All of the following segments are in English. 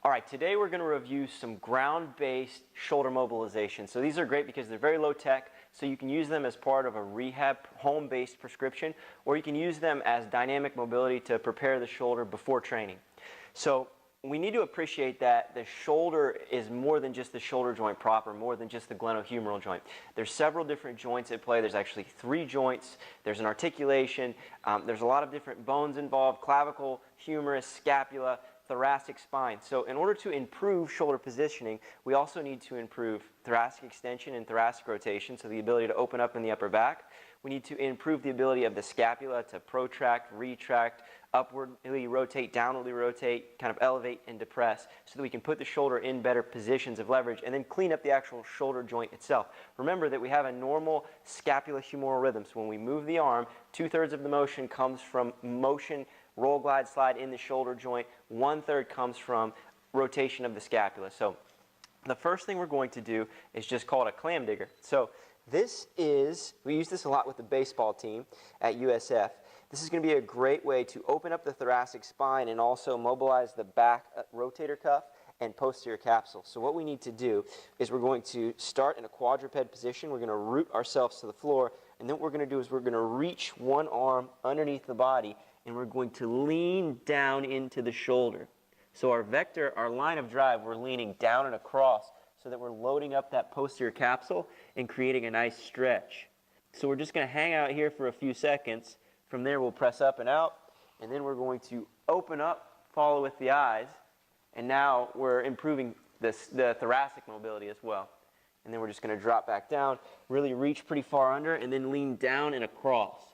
All right, today we're going to review some ground-based shoulder mobilization. So these are great because they're very low tech, so you can use them as part of a rehab home-based prescription, or you can use them as dynamic mobility to prepare the shoulder before training. So we need to appreciate that the shoulder is more than just the shoulder joint proper, more than just the glenohumeral joint. There's several different joints at play. There's actually 3 joints. There's an articulation. There's a lot of different bones involved: clavicle, humerus, scapula, thoracic spine. So in order to improve shoulder positioning, we also need to improve thoracic extension and thoracic rotation, so the ability to open up in the upper back. We need to improve the ability of the scapula to protract, retract, upwardly rotate, downwardly rotate, kind of elevate and depress, so that we can put the shoulder in better positions of leverage and then clean up the actual shoulder joint itself. Remember that we have a normal scapulohumeral rhythm. So when we move the arm, 2/3 of the motion comes from motion, roll, glide, slide in the shoulder joint. 1/3 comes from rotation of the scapula. So the first thing we're going to do is just call it a clam digger. So this is, we use this a lot with the baseball team at USF. This is going to be a great way to open up the thoracic spine and also mobilize the back rotator cuff and posterior capsule. So what we need to do is we're going to start in a quadruped position. We're going to root ourselves to the floor, and then what we're going to do is we're going to reach one arm underneath the body, and we're going to lean down into the shoulder. So our vector, our line of drive, we're leaning down and across so that we're loading up that posterior capsule and creating a nice stretch. So we're just going to hang out here for a few seconds. From there we'll press up and out, and then we're going to open up, follow with the eyes, and now we're improving the thoracic mobility as well. And then we're just going to drop back down, really reach pretty far under, and then lean down and across.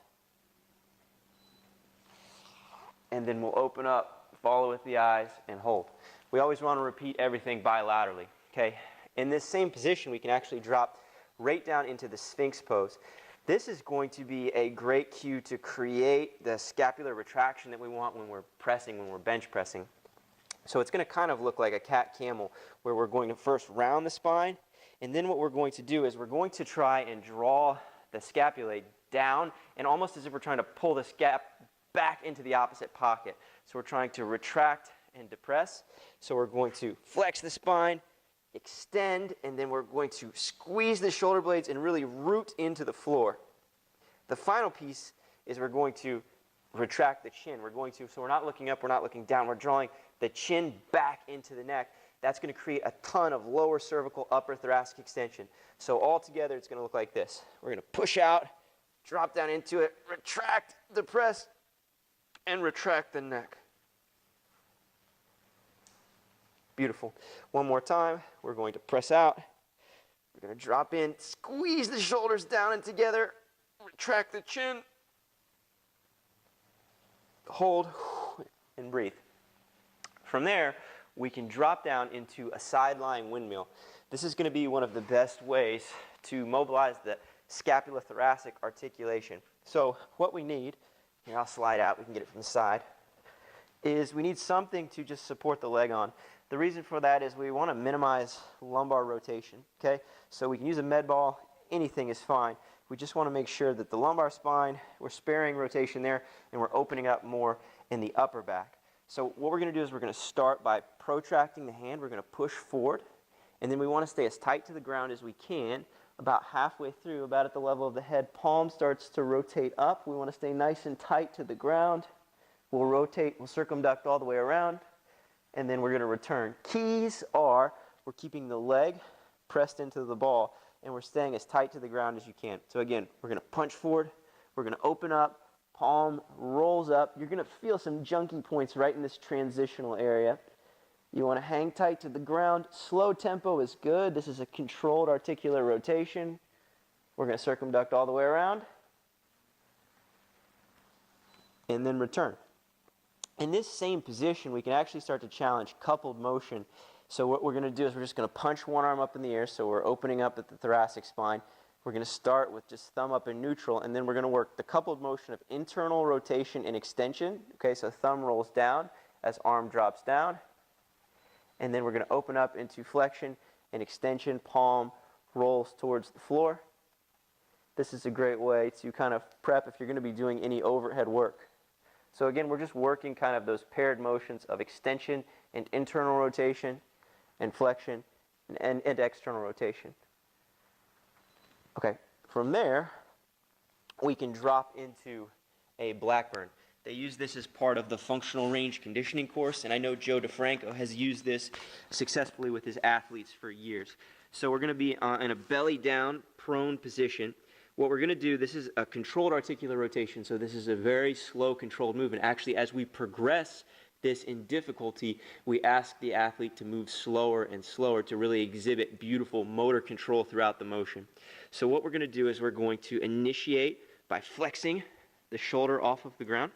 And then we'll open up, follow with the eyes, and hold. We always want to repeat everything bilaterally. Okay? In this same position, we can actually drop right down into the Sphinx pose. This is going to be a great cue to create the scapular retraction that we want when we're pressing, when we're bench pressing. So it's going to kind of look like a cat-camel, where we're going to first round the spine, and then what we're going to do is we're going to try and draw the scapulae down, and almost as if we're trying to pull the scap back into the opposite pocket. So we're trying to retract and depress. So we're going to flex the spine, extend, and then we're going to squeeze the shoulder blades and really root into the floor. The final piece is we're going to retract the chin. So we're not looking up, we're not looking down, we're drawing the chin back into the neck. That's going to create a ton of lower cervical, upper thoracic extension. So all together it's going to look like this. We're going to push out, drop down into it, retract, depress, and retract the neck. Beautiful. One more time. We're going to press out. We're going to drop in, squeeze the shoulders down and together, retract the chin, hold, and breathe. From there, we can drop down into a side-lying windmill. This is going to be one of the best ways to mobilize the scapulothoracic articulation. So what we need, here I'll slide out, we can get it from the side, is we need something to just support the leg on. The reason for that is we want to minimize lumbar rotation, okay? So we can use a med ball, anything is fine. We just want to make sure that the lumbar spine, we're sparing rotation there, and we're opening up more in the upper back. So what we're going to do is we're going to start by protracting the hand. We're going to push forward, and then we want to stay as tight to the ground as we can. About halfway through, about at the level of the head, palm starts to rotate up. We want to stay nice and tight to the ground. We'll rotate, we'll circumduct all the way around, and then we're going to return. Keys are we're keeping the leg pressed into the ball, and we're staying as tight to the ground as you can. So again, we're going to punch forward, we're going to open up, palm rolls up. You're going to feel some junky points right in this transitional area. You want to hang tight to the ground. Slow tempo is good. This is a controlled articular rotation. We're going to circumduct all the way around, and then return. In this same position, we can actually start to challenge coupled motion. So what we're going to do is we're just going to punch one arm up in the air, so we're opening up at the thoracic spine. We're going to start with just thumb up in neutral, and then we're going to work the coupled motion of internal rotation and extension. Okay, so thumb rolls down as arm drops down, and then we're going to open up into flexion and extension. Palm rolls towards the floor. This is a great way to kind of prep if you're going to be doing any overhead work. So again, we're just working kind of those paired motions of extension and internal rotation and flexion and external rotation. Okay, from there, we can drop into a Blackburn. They use this as part of the functional range conditioning course, and I know Joe DeFranco has used this successfully with his athletes for years. So we're going to be in a belly down, prone position. What we're going to do, this is a controlled articular rotation, so this is a very slow controlled movement. Actually, as we progress this in difficulty, we ask the athlete to move slower and slower to really exhibit beautiful motor control throughout the motion. So what we're going to do is we're going to initiate by flexing the shoulder off of the ground.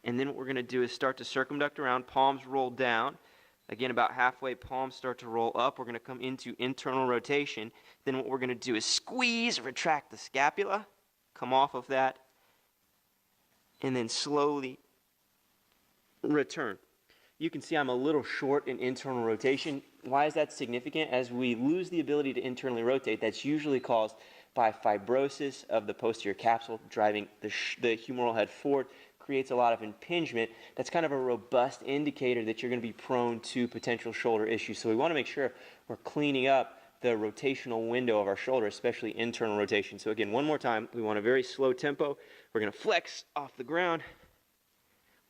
And then what we're going to do is start to circumduct around, palms roll down. Again, about halfway, palms start to roll up. We're going to come into internal rotation. Then what we're going to do is squeeze, retract the scapula, come off of that, and then slowly return. You can see I'm a little short in internal rotation. Why is that significant? As we lose the ability to internally rotate, that's usually caused by fibrosis of the posterior capsule, driving the humeral head forward, creates a lot of impingement. That's kind of a robust indicator that you're going to be prone to potential shoulder issues. So we want to make sure we're cleaning up the rotational window of our shoulder, especially internal rotation. So again, one more time, we want a very slow tempo. We're going to flex off the ground.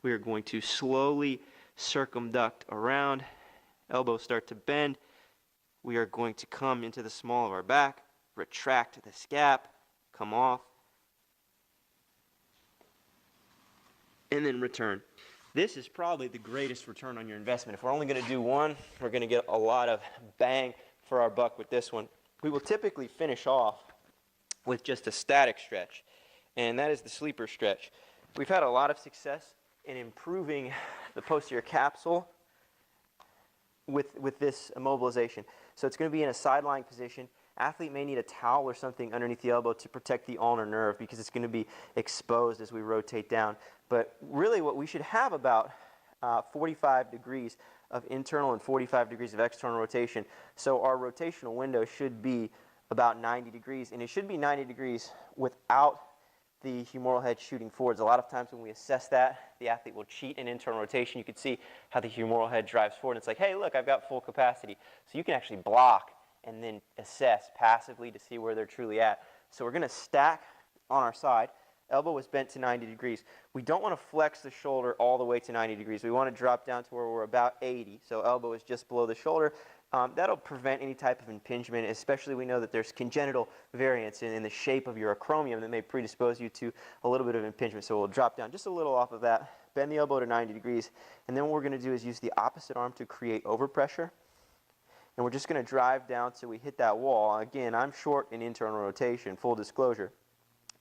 We are going to slowly circumduct around. Elbows start to bend. We are going to come into the small of our back, retract the scap, come off, and then return. This is probably the greatest return on your investment. If we're only going to do one, we're going to get a lot of bang for our buck with this one. We will typically finish off with just a static stretch, and that is the sleeper stretch. We've had a lot of success in improving the posterior capsule with this immobilization. So it's going to be in a sideline position. Athlete may need a towel or something underneath the elbow to protect the ulnar nerve because it's going to be exposed as we rotate down. But really what we should have about 45 degrees of internal and 45 degrees of external rotation. So our rotational window should be about 90 degrees, and it should be 90 degrees without the humeral head shooting forwards. A lot of times when we assess that, the athlete will cheat in internal rotation. You can see how the humeral head drives forward. It's like, hey, look, I've got full capacity. So you can actually block and then assess passively to see where they're truly at. So we're going to stack on our side. Elbow is bent to 90 degrees. We don't want to flex the shoulder all the way to 90 degrees. We want to drop down to where we're about 80. So elbow is just below the shoulder. That'll prevent any type of impingement, especially we know that there's congenital variance in the shape of your acromion that may predispose you to a little bit of impingement. So we'll drop down just a little off of that, bend the elbow to 90 degrees, and then what we're going to do is use the opposite arm to create overpressure. And we're just going to drive down till we hit that wall. Again, I'm short in internal rotation, full disclosure.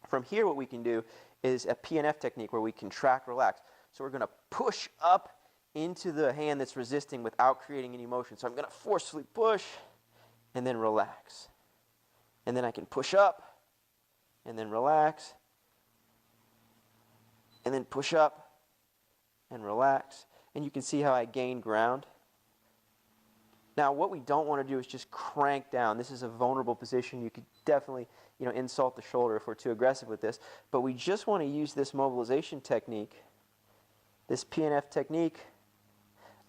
From here, what we can do is a PNF technique where we contract, relax. So we're going to push up into the hand that's resisting without creating any motion. So I'm going to forcefully push and then relax. And then I can push up and then relax. And then push up and relax. And you can see how I gain ground. Now, what we don't want to do is just crank down. This is a vulnerable position. You could definitely, insult the shoulder if we're too aggressive with this. But we just want to use this mobilization technique, this PNF technique,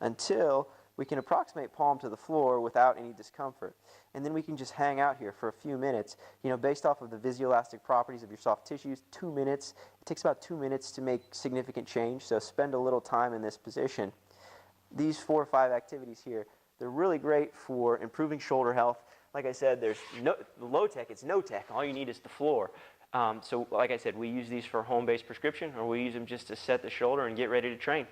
until we can approximate palm to the floor without any discomfort. And then we can just hang out here for a few minutes. Based off of the viscoelastic properties of your soft tissues, 2 minutes. It takes about 2 minutes to make significant change, so spend a little time in this position. These 4 or 5 activities here, they're really great for improving shoulder health. Like I said, there's low tech, it's no tech. All you need is the floor. So like I said, we use these for home-based prescription, or we use them just to set the shoulder and get ready to train.